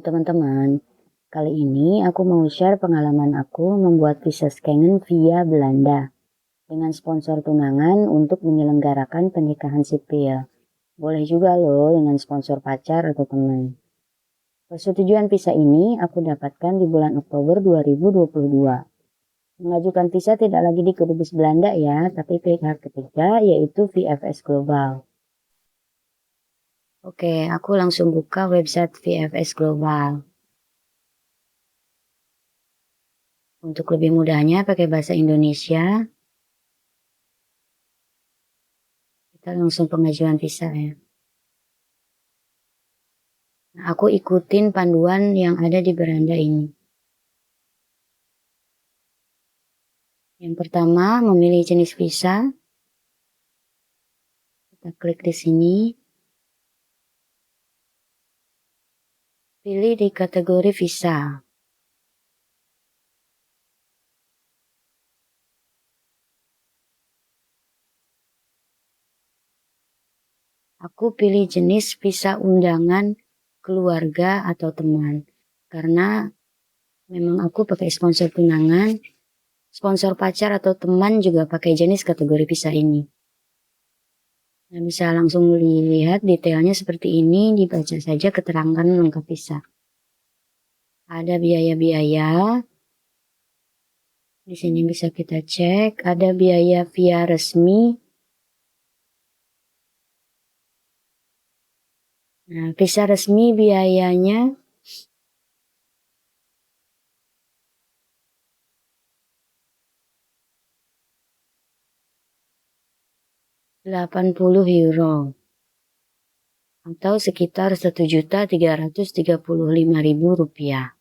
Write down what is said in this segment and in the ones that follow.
Halo teman-teman, kali ini aku mau share pengalaman aku membuat visa Schengen via Belanda dengan sponsor tunangan untuk menyelenggarakan pernikahan sipil. Boleh juga loh dengan sponsor pacar atau teman. Persetujuan visa ini aku dapatkan di bulan Oktober 2022. Mengajukan visa tidak lagi di kedubes Belanda ya, tapi pihak ketiga yaitu VFS Global. Oke, aku langsung buka website VFS Global. Untuk lebih mudahnya pakai bahasa Indonesia, kita langsung pengajuan visa ya. Nah, aku ikutin panduan yang ada di beranda ini. Yang pertama, memilih jenis visa. Kita klik di sini. Pilih di kategori visa. Aku pilih jenis visa undangan keluarga atau teman. Karena memang aku pakai sponsor tunangan, sponsor pacar atau teman juga pakai jenis kategori visa ini. Nah, bisa langsung lihat detailnya seperti ini, dibaca saja keterangan lengkap visa. Ada biaya-biaya. Di sini bisa kita cek, ada biaya via resmi. Nah, visa resmi biayanya €80 atau sekitar Rp1.335.000.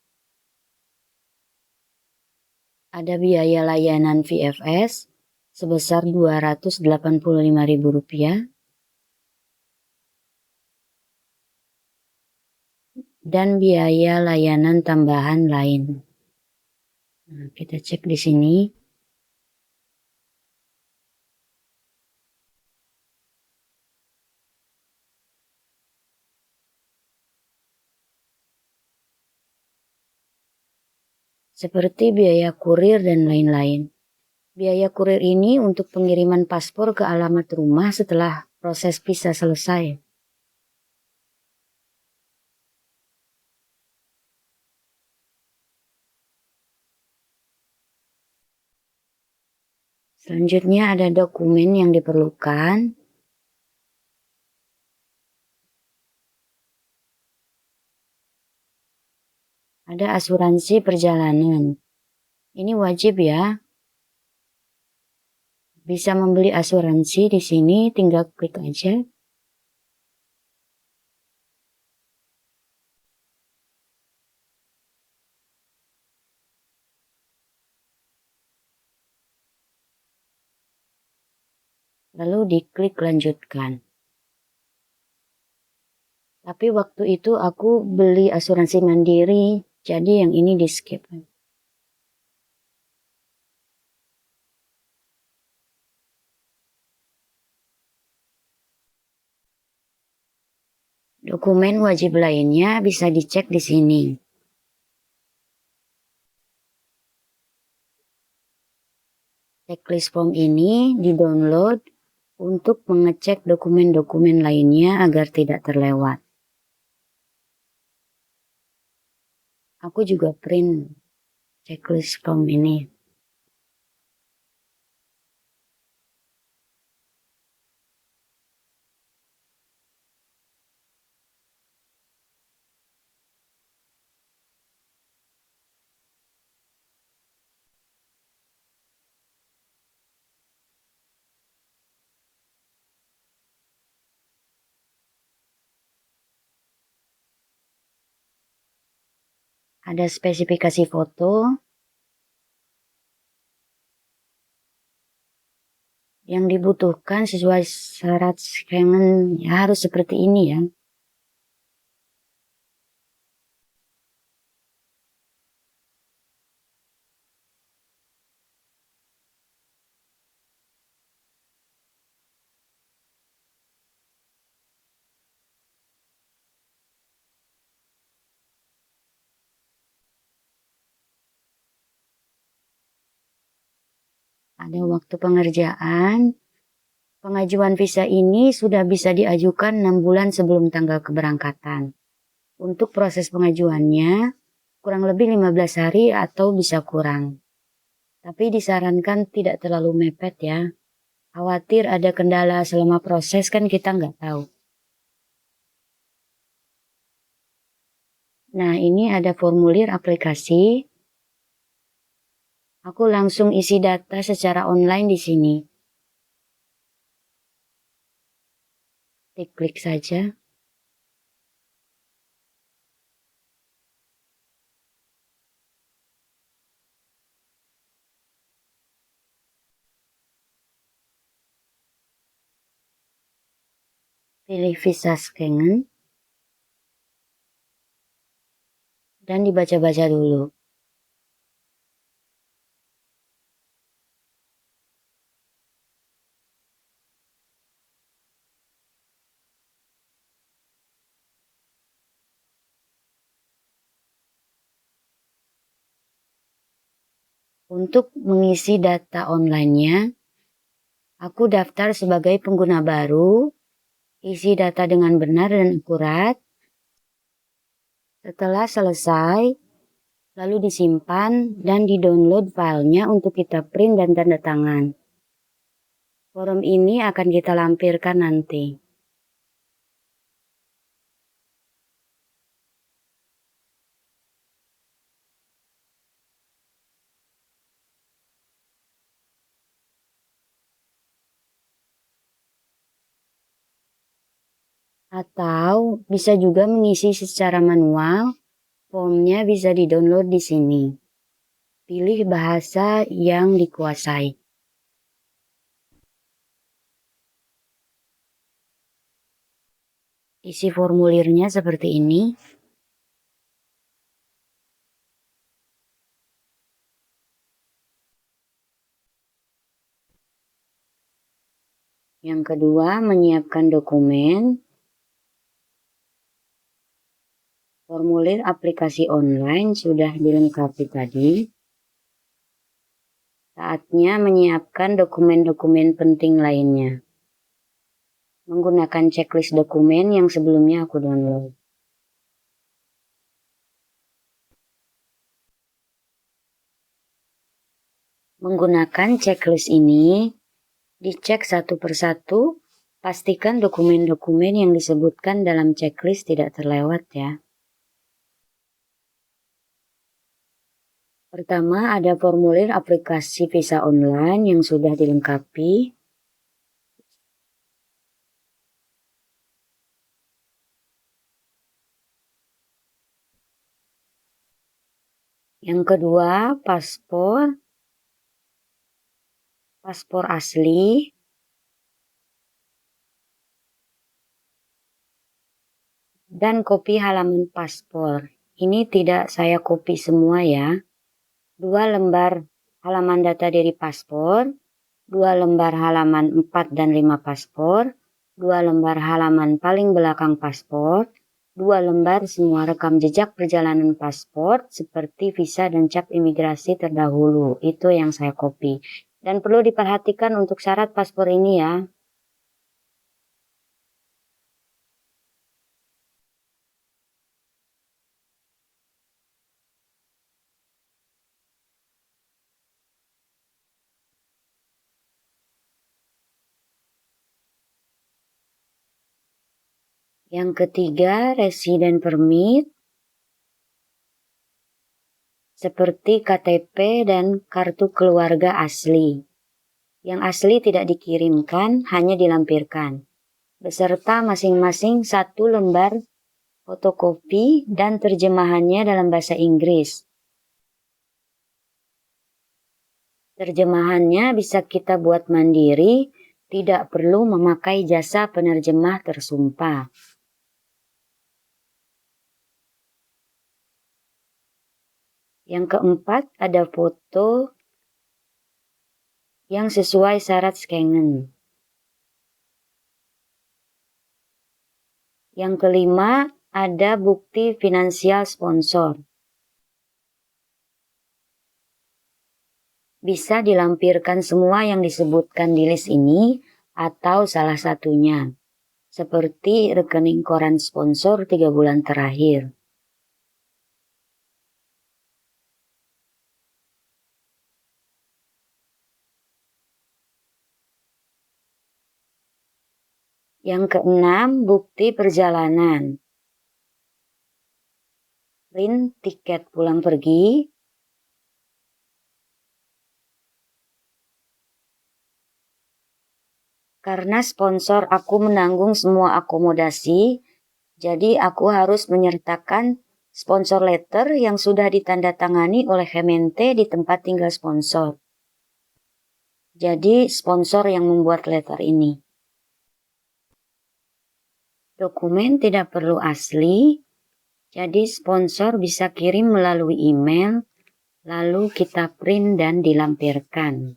Ada biaya layanan VFS sebesar Rp285.000 dan biaya layanan tambahan lain. Nah, kita cek di sini. Seperti biaya kurir dan lain-lain. Biaya kurir ini untuk pengiriman paspor ke alamat rumah setelah proses visa selesai. Selanjutnya ada dokumen yang diperlukan. Ada asuransi perjalanan. Ini wajib ya. Bisa membeli asuransi di sini, tinggal klik aja. Lalu diklik lanjutkan. Tapi waktu itu aku beli asuransi mandiri, jadi yang ini di skip. Dokumen wajib lainnya bisa dicek di sini. Checklist form ini di-download untuk mengecek dokumen-dokumen lainnya agar tidak terlewat. Aku juga print checklist form ini. Ada spesifikasi foto yang dibutuhkan sesuai syarat Schengen, ya harus seperti ini ya. Ada waktu pengerjaan. Pengajuan visa ini sudah bisa diajukan 6 bulan sebelum tanggal keberangkatan. Untuk proses pengajuannya, kurang lebih 15 hari atau bisa kurang. Tapi disarankan tidak terlalu mepet ya. Khawatir ada kendala selama proses kan kita nggak tahu. Nah, ini ada formulir aplikasi. Aku langsung isi data secara online di sini. Klik saja. Pilih visa Schengen. Dan dibaca-baca dulu. Untuk mengisi data online-nya, aku daftar sebagai pengguna baru, isi data dengan benar dan akurat. Setelah selesai, lalu disimpan dan di-download filenya untuk kita print dan tanda tangan. Form ini akan kita lampirkan nanti. Atau bisa juga mengisi secara manual, formnya bisa di-download di sini. Pilih bahasa yang dikuasai. Isi formulirnya seperti ini. Yang kedua, menyiapkan dokumen. Formulir aplikasi online sudah dilengkapi tadi. Saatnya menyiapkan dokumen-dokumen penting lainnya. Menggunakan checklist dokumen yang sebelumnya aku download. Menggunakan checklist ini, dicek satu persatu, pastikan dokumen-dokumen yang disebutkan dalam checklist tidak terlewat ya. Pertama, ada formulir aplikasi visa online yang sudah dilengkapi. Yang kedua, paspor asli. Dan kopi halaman paspor. Ini tidak saya copy semua ya. 2 lembar halaman data diri paspor, 2 lembar halaman 4 dan 5 paspor, 2 lembar halaman paling belakang paspor, 2 lembar semua rekam jejak perjalanan paspor seperti visa dan cap imigrasi terdahulu. Itu yang saya copy. Dan perlu diperhatikan untuk syarat paspor ini ya. Yang ketiga, resident permit. Seperti KTP dan kartu keluarga asli. Yang asli tidak dikirimkan, hanya dilampirkan. Beserta masing-masing 1 lembar fotokopi dan terjemahannya dalam bahasa Inggris. Terjemahannya bisa kita buat mandiri, tidak perlu memakai jasa penerjemah tersumpah. Yang keempat, ada foto yang sesuai syarat Schengen. Yang kelima, ada bukti finansial sponsor. Bisa dilampirkan semua yang disebutkan di list ini atau salah satunya, seperti rekening koran sponsor 3 bulan terakhir. Yang keenam, bukti perjalanan. Print tiket pulang pergi, karena sponsor aku menanggung semua akomodasi, jadi aku harus menyertakan sponsor letter yang sudah ditandatangani oleh Kemente di tempat tinggal sponsor. Jadi sponsor yang membuat letter ini. Dokumen tidak perlu asli, jadi sponsor bisa kirim melalui email, lalu kita print dan dilampirkan.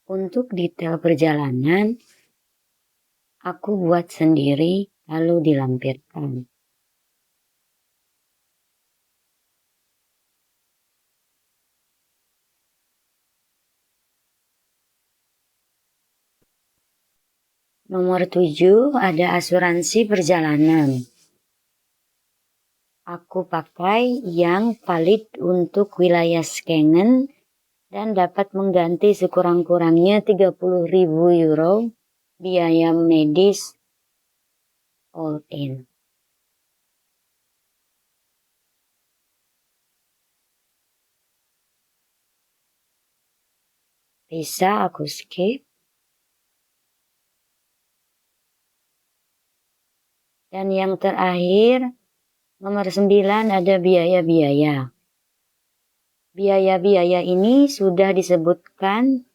Untuk detail perjalanan, aku buat sendiri lalu dilampirkan. Nomor 7 ada asuransi perjalanan. Aku pakai yang valid untuk wilayah Schengen dan dapat mengganti sekurang-kurangnya 30.000 euro biaya medis all in. Bisa aku skip. Dan yang terakhir, nomor 9 ada biaya-biaya. Biaya-biaya ini sudah disebutkan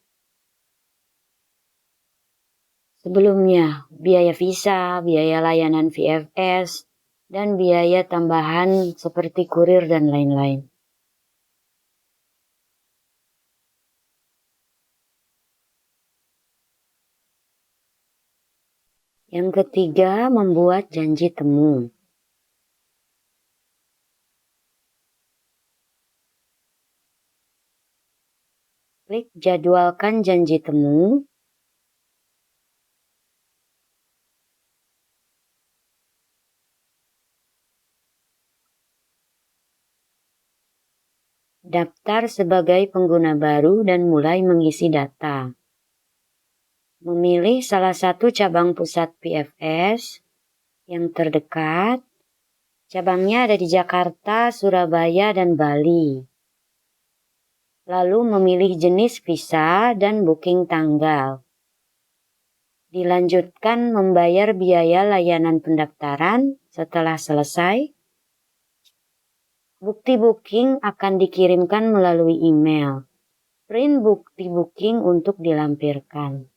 sebelumnya, biaya visa, biaya layanan VFS, dan biaya tambahan seperti kurir dan lain-lain. Yang ketiga, membuat janji temu. Klik jadwalkan janji temu. Daftar sebagai pengguna baru dan mulai mengisi data. Memilih salah satu cabang pusat PFS yang terdekat. Cabangnya ada di Jakarta, Surabaya, dan Bali. Lalu memilih jenis visa dan booking tanggal. Dilanjutkan membayar biaya layanan pendaftaran. Setelah selesai, bukti booking akan dikirimkan melalui email. Print bukti booking untuk dilampirkan.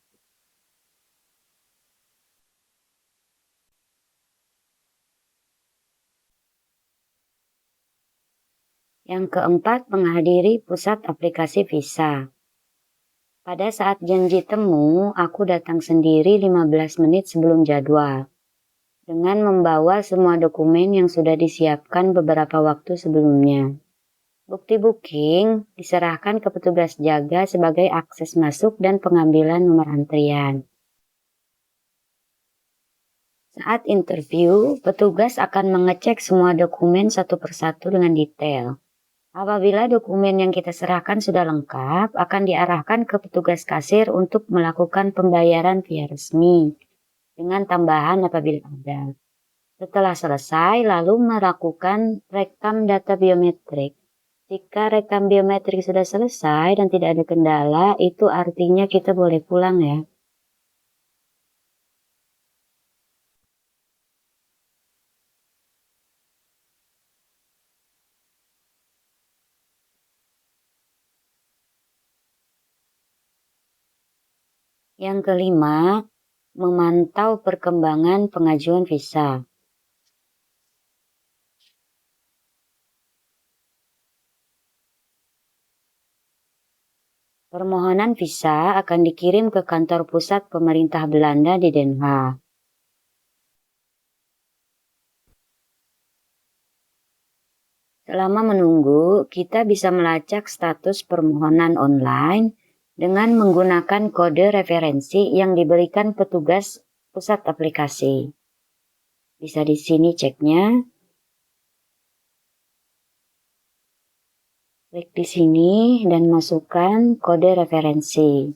Yang keempat, menghadiri pusat aplikasi visa. Pada saat janji temu, aku datang sendiri 15 menit sebelum jadwal, dengan membawa semua dokumen yang sudah disiapkan beberapa waktu sebelumnya. Bukti booking diserahkan ke petugas jaga sebagai akses masuk dan pengambilan nomor antrian. Saat interview, petugas akan mengecek semua dokumen satu persatu dengan detail. Apabila dokumen yang kita serahkan sudah lengkap, akan diarahkan ke petugas kasir untuk melakukan pembayaran via resmi, dengan tambahan apabila ada. Setelah selesai, lalu melakukan rekam data biometrik. Jika rekam biometrik sudah selesai dan tidak ada kendala, itu artinya kita boleh pulang ya. Yang kelima, memantau perkembangan pengajuan visa. Permohonan visa akan dikirim ke kantor pusat pemerintah Belanda di Den Haag. Selama menunggu, kita bisa melacak status permohonan online dengan menggunakan kode referensi yang diberikan petugas pusat aplikasi. Bisa di sini ceknya. Klik di sini dan masukkan kode referensi.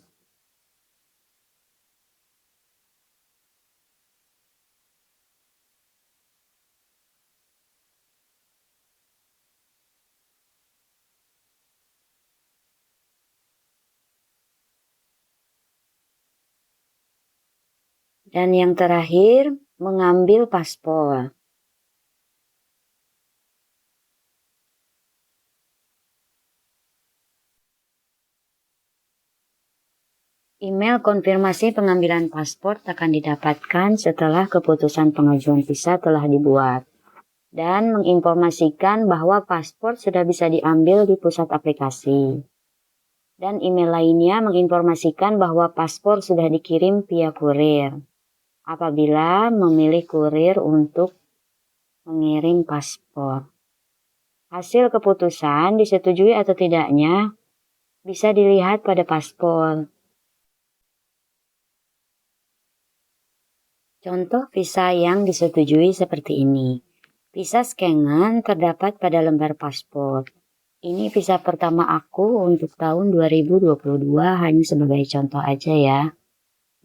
Dan yang terakhir, mengambil paspor. Email konfirmasi pengambilan paspor akan didapatkan setelah keputusan pengajuan visa telah dibuat dan menginformasikan bahwa paspor sudah bisa diambil di pusat aplikasi. Dan email lainnya menginformasikan bahwa paspor sudah dikirim via kurir. Apabila memilih kurir untuk mengirim paspor. Hasil keputusan disetujui atau tidaknya bisa dilihat pada paspor. Contoh visa yang disetujui seperti ini. Visa Schengen terdapat pada lembar paspor. Ini visa pertama aku untuk tahun 2022 hanya sebagai contoh aja ya.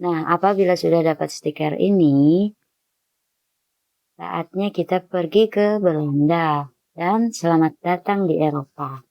Nah, apabila sudah dapat stiker ini, saatnya kita pergi ke Belanda dan selamat datang di Eropa.